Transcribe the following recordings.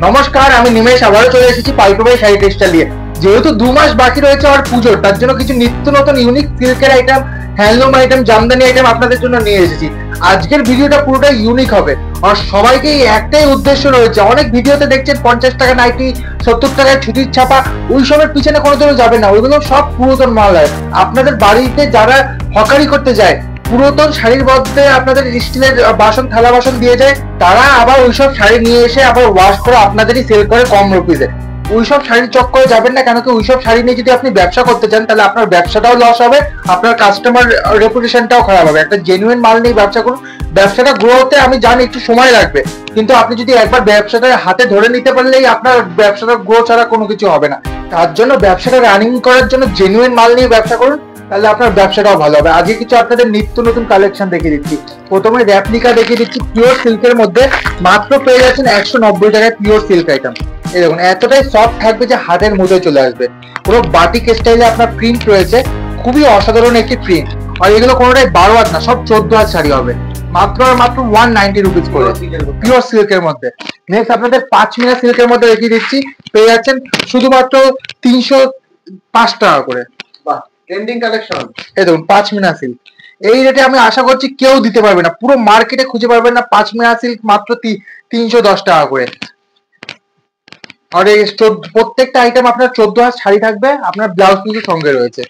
নমস্কার, আমি নিমেশ আবারও চলে এসেছি পাইকো ভাই শাড়ি টেক্সটাইল নিয়ে। যেহেতু 2 মাস বাকি রয়েছে আর পুজোর, তার জন্য কিছু নিত্য নতুন ইউনিক সিল্কের item, handloom item, Jamdani item আপনাদের জন্য নিয়ে এসেছি। আজকের ভিডিওটা পুরোটাই ইউনিক হবে আর সবাইকে একটাই উদ্দেশ্য রয়েছে। অনেক ভিডিওতে দেখছেন 50 টাকা নাইটি, 70 টাকায় ছুটির ছাপা, ওই সবের পিছনে কোনোদিনও যাবে না। ওইগুলো সব পুরাতন মাল হয়। আপনাদের বাড়িতে যারা হকারি করতে যায়, পুরাতন শাড়ির মধ্যে আপনাদের স্টিলের বাসন, থালা বাসন দিয়ে যায়, তারা আবার ওইসব শাড়ি নিয়ে এসে আবার ওয়াশ করে আপনাদেরই সেল করে কম রুপিসে। ওইসব শাড়ির চক্করে যাবেন না, কেন কি ওইসব শাড়ি নিয়ে যদি আপনি ব্যবসা করতে চান তাহলে আপনার ব্যবসাটাও লস হবে, আপনার কাস্টমার রেপুটেশনটাও খারাপ হবে। একটা জেনুইন মাল নিয়ে ব্যবসা করুন। ব্যবসাটা গ্রো হতে আমি জানি একটু সময় লাগবে, কিন্তু আপনি যদি একবার ব্যবসাটা হাতে ধরে নিতে পারলেই আপনার ব্যবসাটা গ্রো ছাড়া কোনো কিছু হবে না। তার জন্য ব্যবসাটা রানিং করার জন্য জেনুইন মাল নিয়ে ব্যবসা করুন, তাহলে আপনার ব্যবসাটাও ভালো হবে। আজকে কিছু আপনাদের নিত্য নতুন কালেকশন দেখিয়ে দিচ্ছি। প্রথমে রেপ্লিকা দেখিয়ে দিচ্ছি পিওর সিল্কের মধ্যে। মাত্র পেয়ে যাচ্ছেন 190 টাকায় পিওর সিল্ক আইটেম। এই দেখুন, এতটাই সফট থাকবে যে হাতের মধ্যে চলে আসবে। পুরো বাটিক স্টাইলে আপনার প্রিন্ট রয়েছে, খুবই অসাধারণ একটি প্রিন্ট। আর এগুলো কোনোটাই 12 হাত না, সব 14 হাত শাড়ি হবে। মাত্র আর মাত্র 190 রুপিস করে পিওর সিল্কের মধ্যে। নেক্সট আপনাদের 5 মিনা সিল্কের মধ্যে দেখিয়ে দিচ্ছি, পেয়ে যাচ্ছেন শুধুমাত্র 305 টাকা করে। Trending collection. এই দেখুন 5 মিনা সিল্ক, এই রেটে আমি আশা করছি কেউ দিতে পারবে না, পুরো মার্কেটে খুঁজে পারবেন না 5 মিনা সিল্ক মাত্র 310 টাকা করে। আর এই প্রত্যেকটা আইটেম আপনার 14 হাত শাড়ি থাকবে, আপনার ব্লাউজ পিসের সঙ্গে রয়েছে।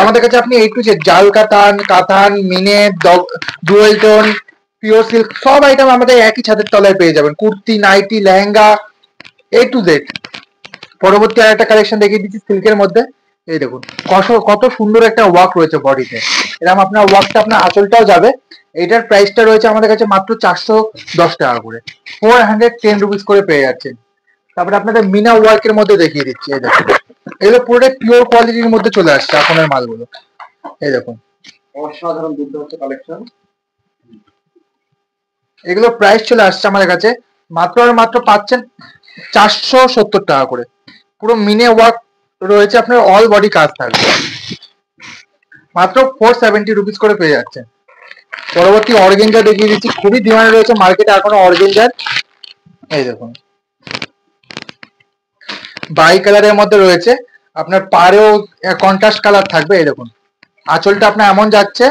আমাদের কাছে আপনি এই টু জেড জাল কাতান, কাতান, মিনে, ডুয়েল টোন, পিওর সিল্ক সব আইটেম আমাদের একই ছাদের তলায় পেয়ে যাবেন। Kurti, nightie, lehenga, A to Z. পরবর্তী আরেকটা কালেকশন দেখিয়ে দিচ্ছি সিল্কের মধ্যে। এই দেখুন কত সুন্দর একটা ওয়ার্ক রয়েছে বডিতে। এরকম আপনার ওয়ার্কটা, আপনার আঁচলটাও যাবে। এটার প্রাইসটা রয়েছে আমাদের কাছে মাত্র 410 টাকা করে, 410 রুপিস করে পেয়ে যাচ্ছেন। তারপরে আপনাদের মিনা ওয়ার্কের মধ্যে দেখিয়ে দিচ্ছি। এই দেখুন, এগুলো পুরোটাই পিওর কোয়ালিটির মধ্যে চলে আসছে আপনার মালগুলো। এই দেখুন অসাধারণ দুর্দান্ত কালেকশন। এগুলো প্রাইস চলে আসছে আমাদের কাছে মাত্র আর মাত্র পাচ্ছেন 470 টাকা করে। পুরো মিনে ওয়ার্ক রয়েছে, আপনার অল বডি কাজ থাকবে, মাত্র 470 রুপিস করে পেয়ে যাচ্ছেন। পরবর্তী অর্গেঞ্জা দেখিয়ে দিচ্ছি, খুবই ডিমান্ড রয়েছে মার্কেটে এখনো অর্গেঞ্জার। এই দেখুন বাই কালারের মধ্যে রয়েছে, আপনার পাড়েও কন্ট্রাস্ট কালার থাকবে। এই দেখুন আঁচলটা আপনার এমন যাচ্ছে,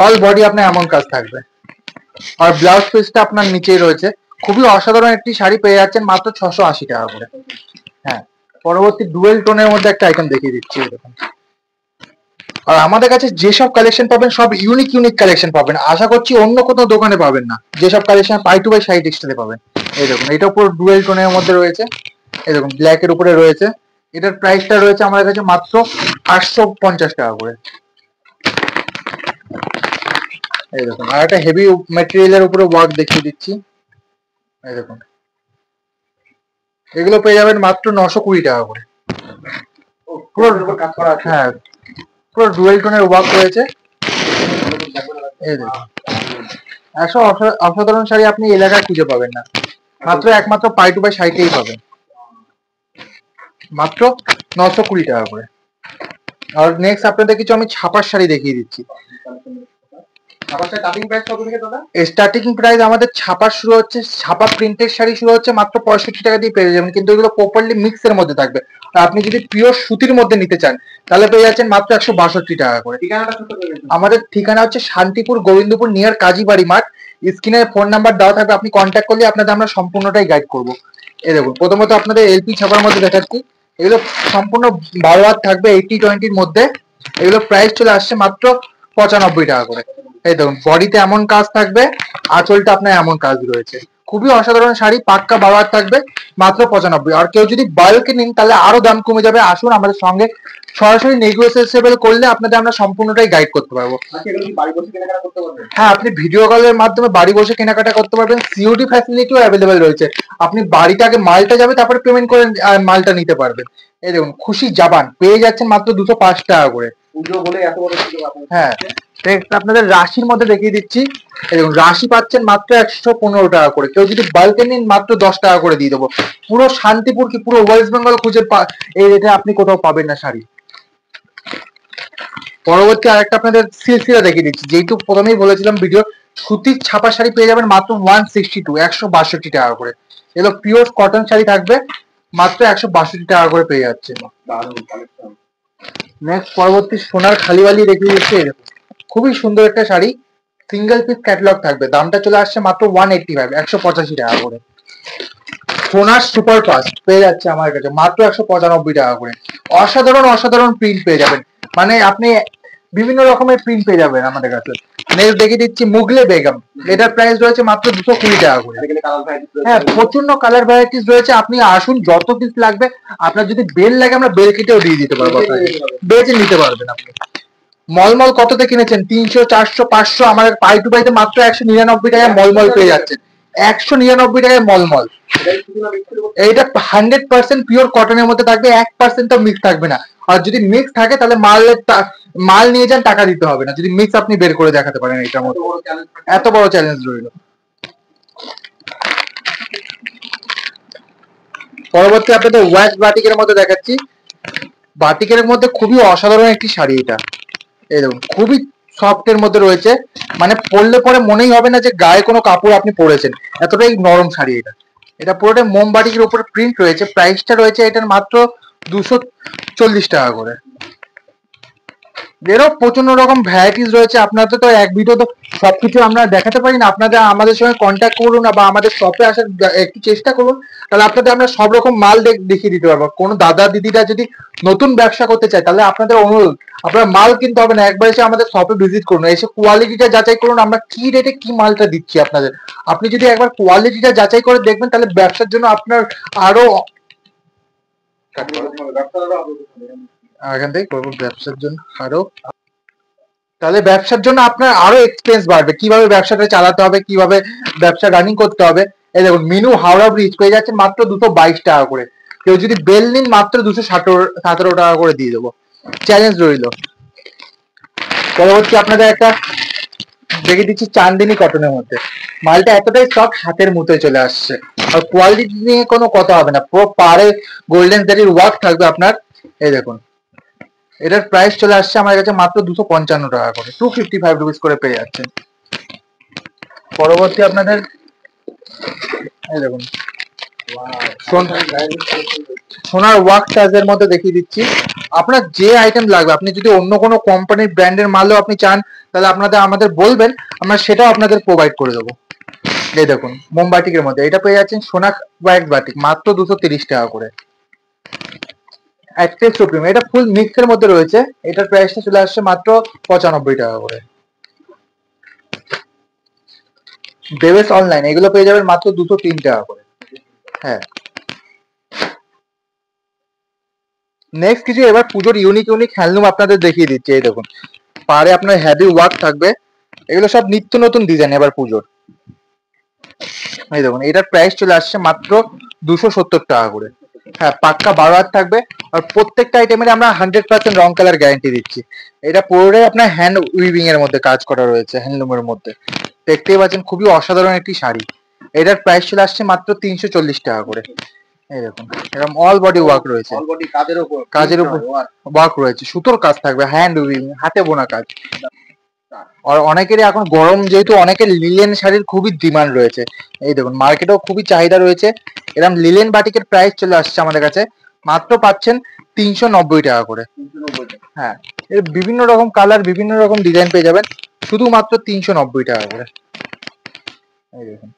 অল বডি আপনার এমন কাজ থাকবে। আর ব্লাউজ পিসটা আপনার নিচেই রয়েছে। খুবই অসাধারণ একটি শাড়ি পেয়ে যাচ্ছেন মাত্র 680 টাকা করে। হ্যাঁ, পরবর্তী ডুয়েল টোনের মধ্যে একটা আইটেম দেখিয়ে দিচ্ছি। এরকম আর আমাদের কাছে যেসব কালেকশন পাবেন সব ইউনিক কালেকশন পাবেন, আশা করছি অন্য কোথাও দোকানে পাবেন না। যেসব collection pay to buy sari টেক্সটাইলে পাবেন। এই দেখুন এটা পুরো ডুয়েল টোনের মধ্যে রয়েছে। এই দেখুন ব্ল্যাক এর উপরে রয়েছে। এটার প্রাইসটা রয়েছে আমাদের কাছে মাত্র 850 টাকা করে। এই দেখুন আর একটা হেভি ম্যাটেরিয়ালের উপরে ওয়ার্ক দেখিয়ে দিচ্ছি। এই দেখুন এগুলো পেয়ে যাবেন মাত্র 920 টাকা করে। পুরো হ্যাঁ, পুরো ডুয়েল টোনের ওয়ার্ক রয়েছে। এই দেখুন অসাধারণ শাড়ি আপনি এলাকায় খুঁজে পাবেন না, মাত্র একমাত্র পাই টু বাই শাড়িতেই পাবেন, মাত্র 920 টাকা করে। আর নেক্সট আপনাদের কিছু আমি ছাপার শাড়ি দেখিয়ে দিচ্ছি। স্টার্টিং প্রাইস আমাদের ছাপা শুরু হচ্ছে, ছাপা প্রিন্টের শাড়ি শুরু হচ্ছে মাত্র 65 টাকা দিয়ে পেয়ে যাবেন, কিন্তু এগুলো প্রপারলি মিক্স এর মধ্যে থাকবে। আর আপনি যদি পিওর সুতির মধ্যে নিতে চান তাহলে পেয়ে যাচ্ছেন মাত্র 162 টাকা করে। আমাদের ঠিকানা হচ্ছে শান্তিপুর, গোবিন্দপুর, নিয়ার কাজীবাড়ি মাঠ। স্ক্রিনে ফোন নাম্বার দেওয়া থাকবে, আপনি কন্ট্যাক্ট করলে আপনাদের আমরা সম্পূর্ণটাই গাইড করবো। এই দেখুন প্রথমত আপনাদের এলপি ছাপার মধ্যে দেখাচ্ছি। এগুলো সম্পূর্ণ 12 হাত থাকবে, 80-20 মধ্যে। এগুলো প্রাইস চলে আসছে মাত্র 95 টাকা করে। এই দেখুন বডিতে এমন কাজ থাকবে, আঁচলটা আপনার এমন কাজ রয়েছে। খুবই অসাধারণ শাড়ি, পাক্কা 12 হাত থাকবে, মাত্র 95। আর কেউ যদি বাল্কে নিন তাহলে আরো দাম কমে যাবে। আসুন আমাদের সঙ্গে সরাসরি নেগোসিয়েবল করলে আপনাদের আমরা সম্পূর্ণটাই গাইড করতে পারবো। হ্যাঁ, আপনি ভিডিও কলের মাধ্যমে বাড়ি বসে কেনাকাটা করতে পারবেন। সিওডি ফ্যাসিলিটিও অ্যাভেলেবেল রয়েছে। আপনি বাড়িতে আগে মালটা যাবে, তারপরে পেমেন্ট করে মালটা নিতে পারবেন। এই দেখুন খুশি জাবান পেয়ে যাচ্ছেন মাত্র 205 টাকা করে। হ্যাঁ, আপনাদের রাশির মধ্যে দেখিয়ে দিচ্ছি। এবং রাশি পাচ্ছেন মাত্র 115 টাকা করে। কেউ যদি বাল্কে নিন মাত্র 10 টাকা করে দিয়ে দেবো। পুরো শান্তিপুর কি পুরো ওয়েস্ট বেঙ্গল খুঁজে এই রেটে আপনি কোথাও পাবেন না শাড়ি। পরবর্তী আরেকটা আপনাদের সিলসিলা দেখিয়ে দিচ্ছি, যেহেতু প্রথমেই বলেছিলাম ভিডিও, সুতির ছাপা শাড়ি পেয়ে যাবেন মাত্র 162, 162 টাকা করে। এগুলো পিওর কটন শাড়ি থাকবে, মাত্র 162 টাকা করে পেয়ে যাচ্ছে। নেক্সট পরবর্তী সোনার খালিওয়ালি দেখিয়ে দিচ্ছি, এরকম খুবই সুন্দর একটা শাড়ি, সিঙ্গেল পিস ক্যাটালগ থাকবে, দামটা চলে আসছে মাত্র 185, 185 টাকা করে। সোনার সুপার ফাস্ট পেয়ে যাচ্ছে আমার কাছে মাত্র 195 টাকা করে। অসাধারণ অসাধারণ প্রিন্ট পেয়ে যাবেন, মানে আপনি বিভিন্ন রকমের প্রিন্ট পেয়ে যাবেন আমাদের কাছে। নেক্সট দেখিয়ে দিচ্ছি মুগলে বেগম, এটার প্রাইস রয়েছে মাত্র 220 টাকা করে। হ্যাঁ, প্রচন্ড কালার ভ্যারাইটিস রয়েছে, আপনি আসুন, যত পিস লাগবে। আপনার যদি বেল লাগে আমরা বেল কেটেও দিয়ে দিতে পারবো, বেচে নিতে পারবেন আপনি। মলমল কততে কিনেছেন? 300, 400, 500, আমাদের পাই টু পাইতে মাত্র 199 টাকায় মলমল পেয়ে যাচ্ছেন। 199 টাকায় মলমল। এইটা 100% পিওর কটনের মধ্যে থাকবে, 1% মিক্স থাকবে না। আর যদি মিক্স থাকে তাহলে মাল নিয়ে যান, টাকা দিতে হবে না, যদি মিক্স আপনি বের করে দেখাতে পারেন এটার মধ্যে। এত বড় চ্যালেঞ্জ রইল। পরবর্তী আপনাদের ওয়াচ বাটিকের মধ্যে দেখাচ্ছি, বাটিকের মধ্যে খুবই অসাধারণ একটি শাড়ি এটা। এই দেখুন, খুবই সফট এর মধ্যে রয়েছে, মানে পরলে পরে মনেই হবে না যে গায়ে কোনো কাপড় আপনি পরেছেন, এতটাই নরম শাড়ি এটা। এটা পুরোটা মোমবাটিকের উপরে প্রিন্ট রয়েছে, প্রাইসটা রয়েছে এটার মাত্র 240 টাকা করে। এরও প্রচন্ড রকম ভ্যারাইটিস রয়েছে, আপনাদের তো এক ভিডিও তো সবকিছু আমরা দেখাতে পারি না, আপনাদের আমাদের সঙ্গে কন্ট্যাক্ট করুন বা আমাদের শপে আসার একটু চেষ্টা করুন, তাহলে আপনাদের আমরা সব রকম মাল দেখিয়ে দিতে পারবো। কোনো দাদা দিদিরা যদি নতুন ব্যবসা করতে চায়, তাহলে আপনাদের অনুরোধ, আপনারা মাল কিনতে হবে না, একবার এসে আমাদের শপে ভিজিট করুন, এসে কোয়ালিটিটা যাচাই করুন, আমরা কি রেটে কি মালটা দিচ্ছি আপনাদের। আপনি যদি একবার কোয়ালিটিটা যাচাই করে দেখবেন, তাহলে ব্যবসার জন্য আপনার আরো এখান থেকে করবো ব্যবসার জন্য আরো, তাহলে ব্যবসার জন্য আপনার আরো এক্সপেন্স বাড়বে, কিভাবে ব্যবসাটা চালাতে হবে, কিভাবে ব্যবসা রানিং করতে হবে। এই দেখুন, মিনু হাওড়া ব্রিজ পেয়ে যাচ্ছেন মাত্র 222 টাকা করে। কেউ যদি বেল নিন মাত্র 217 টাকা করে দিয়ে দেবো, চ্যালেঞ্জ রইল। পরবর্তী আপনাদের একটা দেখে দিচ্ছি চান্দিনী কটনের মধ্যে, মালটা এতটাই সফট, হাতের মতোই চলে আসছে, আর কোয়ালিটি নিয়ে কোনো কথা হবে না, পুরো পাড়ে গোল্ডেন জারির ওয়ার্ক থাকবে আপনার। এই দেখুন, এটার প্রাইস চলে আসছে আমার কাছে মাত্র 255 টাকা করে, 255 রুপিস করে পেয়ে যাচ্ছেন। পরবর্তী আপনাদের এই দেখুন সোনার ওয়ার্ক চার্জের মধ্যে দেখিয়ে দিচ্ছি, আপনার যে আইটেম লাগবে, আপনি যদি অন্য কোনো কোম্পানির ব্র্যান্ডের মালও আপনি চান, তাহলে আমাদের বলবেন, আমরা সেটাও আপনাদের প্রোভাইড করে দেবো। এই দেখুন, মোমবাটিকের মধ্যে এটা পেয়ে যাচ্ছেন সোনা ওয়ার্ক বাটিক মাত্র 230 টাকা করে। অ্যাক্টেস সুপ্রিম, এটা ফুল মিক্সের মধ্যে রয়েছে, এটার প্রাইসটা চলে আসছে মাত্র 95 টাকা করে। ডেভেস অনলাইন, এগুলো পেয়ে যাবেন মাত্র 203 টাকা করে। হ্যাঁ, নেক্সট কিছু এবার পুজোর ইউনিক হ্যান্ডলুম আপনাদের দেখিয়ে দিচ্ছি। এই দেখুন, পাড়ে আপনার হেভি ওয়ার্ক থাকবে, এগুলো সব নিত্য নতুন ডিজাইন এবার পুজোর। এই দেখুন, এটার প্রাইস চলে আসছে মাত্র 270 টাকা করে। হ্যাঁ, পাক্কা 12 হাত থাকবে, আর প্রত্যেকটা আইটেমের আমরা 100% রং কালার গ্যারান্টি দিচ্ছি। এটা পুরোটাই আপনার হ্যান্ড উইভিং এর মধ্যে কাজ করা রয়েছে, হ্যান্ডলুমের মধ্যে দেখতেই পাচ্ছেন, খুবই অসাধারণ একটি শাড়ি। এটার প্রাইস চলে আসছে মাত্র 340 টাকা করে। এই দেখুন, এরকম অল বডি ওয়ার্ক রয়েছে, কাজের উপর ওয়ার্ক রয়েছে, সুতোর কাজ থাকবে, হ্যান্ড উইভিং, হাতে বোনা কাজ। আর অনেকেরই এখন গরম যেহেতু, অনেকের লিলেন শাড়ির খুবই ডিমান্ড রয়েছে। এই দেখুন, মার্কেটেও খুবই চাহিদা রয়েছে, এরকম লিলেন বাটিকের প্রাইস চলে আসছে আমাদের কাছে মাত্র পাচ্ছেন 390 টাকা করে। হ্যাঁ, এর বিভিন্ন রকম কালার, বিভিন্ন রকম ডিজাইন পেয়ে যাবেন শুধুমাত্র 390 টাকা করে। এই দেখুন,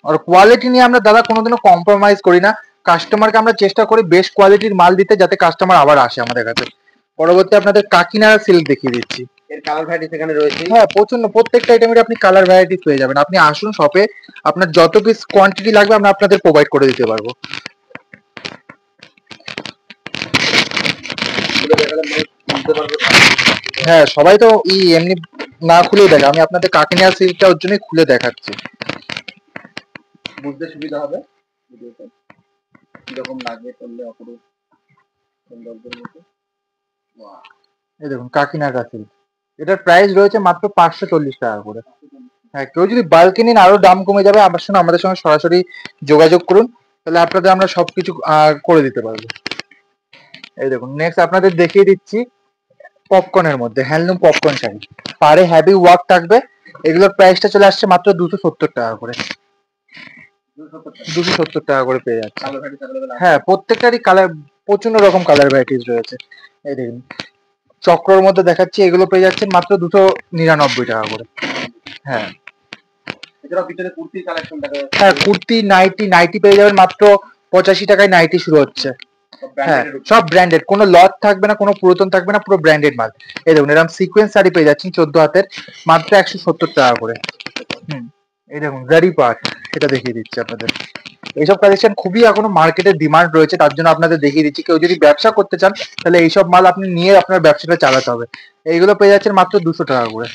আর কোয়ালিটি নিয়ে আমরা দাদা কোনোদিনও কম্প্রোমাইজ করি না, কাস্টমারকে আমরা চেষ্টা করি বেস্ট কোয়ালিটির মাল দিতে, যাতে কাস্টমার আবার আসে আমাদের কাছে। পরবর্তী আপনাদের কাকিনাড়া সিল্ক দেখিয়ে দিচ্ছি, এর কালার ভ্যারাইটিস এখানে রয়েছে। হ্যাঁ, প্রচন্ড, প্রত্যেকটা আইটেমের আপনি কালার ভ্যারাইটিস পেয়ে যাবেন, আপনি আসুন শপে, আপনার যত পিস কোয়ান্টিটি লাগবে আমরা আপনাদের প্রোভাইড করে দিতে পারবো। হ্যাঁ, সবাই তো এমনি না খুলেই দেখে, আমি আপনাদের কাকিনাড়া সিল্কটা ওর জন্যই খুলে দেখাচ্ছি, বুঝতে সুবিধা হবে ভিডিওতে কিরকম লাগবে, করলে অপরূপ সৌন্দর্যের মতো। এই দেখুন, কাকিনাড়া সিল্ক, এটার প্রাইস রয়েছে মাত্র 540 টাকা করে। হ্যাঁ, কেউ যদি বাল্কে নিন আরো দাম কমে যাবে, আমাদের সঙ্গে সরাসরি যোগাযোগ করুন, তাহলে আপনাদের আমরা সবকিছু করে দিতে পারবো। এই দেখুন, নেক্সট আপনাদের দেখিয়ে দিচ্ছি পপকর্নের মধ্যে হ্যান্ডলুম পপকর্ন শাড়ি, পাড়ে হ্যাভি ওয়ার্ক থাকবে। এগুলোর প্রাইসটা চলে আসছে মাত্র 270 টাকা করে। 270 টাকা করে পেয়ে যাচ্ছে। হ্যাঁ, প্রত্যেকটারই কালার, প্রচন্ড রকম কালার ভ্যারাইটিস রয়েছে। এই দেখুন, চক্রর মধ্যে দেখাচ্ছি, এগুলো পেয়ে যাচ্ছেন মাত্র 299 টাকা করে। হ্যাঁ, হ্যাঁ কুর্তি, নাইটি পেয়ে যাবেন মাত্র 85 টাকায়। নাইটি শুরু হচ্ছে। হ্যাঁ, সব ব্র্যান্ডেড, কোনো লট থাকবে না, কোনো পুরাতন থাকবে না, পুরো ব্র্যান্ডেড মাল। এই দেখুন, এরকম সিকোয়েন্স শাড়ি পেয়ে যাচ্ছেন 14 হাতের, মাত্র 170 টাকা করে। এই দেখুন জারি পাট, এটা দেখিয়ে দিচ্ছি আপনাদের। এইসব কালেকশন খুবই এখনো মার্কেটে ডিমান্ড রয়েছে, তার জন্য আপনাদের দেখিয়ে দিচ্ছি। কেউ যদি ব্যবসা করতে চান তাহলে এইসব মাল আপনি নিয়ে আপনার ব্যবসাটা চালাতে হবে। এইগুলো পেয়ে যাচ্ছেন মাত্র 200 টাকা করে।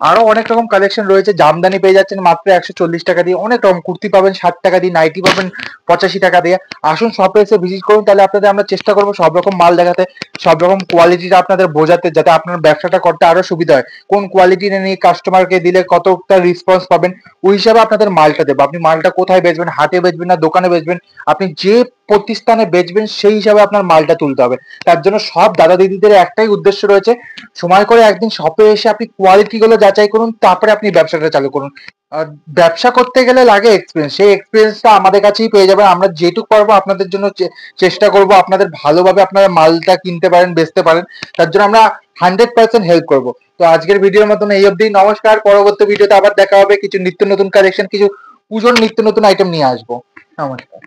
আরো অনেক রকম কালেকশন রয়েছে। জামদানি পেয়ে যাচ্ছেন মাত্র 140 টাকা দিয়ে। অনেক রকম কুর্তি পাবেন 60 টাকা দিয়ে, নাইটি পাবেন 85 টাকা দিয়ে। আসুন শপে এসে ভিজিট করুন, তাহলে আপনাদের আমরা চেষ্টা করবো সব রকম মাল দেখাতে, সব রকম কোয়ালিটিটা আপনাদের বোঝাতে, যাতে আপনার ব্যবসাটা করতে আরো সুবিধা হয়। কোন কোয়ালিটি নিয়ে কাস্টমারকে দিলে কতটা রেসপন্স পাবেন, ওই হিসাবে আপনাদের মালটা দেবো। আপনি মালটা কোথায় বেচবেন, হাটে বেচবেন না দোকানে বেচবেন, আপনি যে প্রতিষ্ঠানে বেচবেন সেই হিসাবে আপনার মালটা তুলতে হবে। তার জন্য সব দাদা দিদিদের একটাই উদ্দেশ্য রয়েছে, সময় করে একদিন শপে এসে আপনি কোয়ালিটি গুলো যাচাই করুন, তারপরে আপনি ব্যবসাটা চালু করুন। আর ব্যবসা করতে গেলে লাগে এক্সপিরিয়েন্স, সেই এক্সপিরিয়েন্সটা আমাদের কাছেই পেয়ে যাবেন। আমরা যেটুকু পারবো আপনাদের জন্য চেষ্টা করবো আপনাদের ভালোভাবে আপনারা মালটা কিনতে পারেন, বেচতে পারেন। তার জন্য আমরা 100% হেল্প করবো। তো আজকের ভিডিওর মতন এই অবধি। নমস্কার। পরবর্তী ভিডিওতে আবার দেখা হবে, কিছু নিত্য নতুন কালেকশন, কিছু পুজোর নিত্য নতুন আইটেম নিয়ে আসবো। নমস্কার।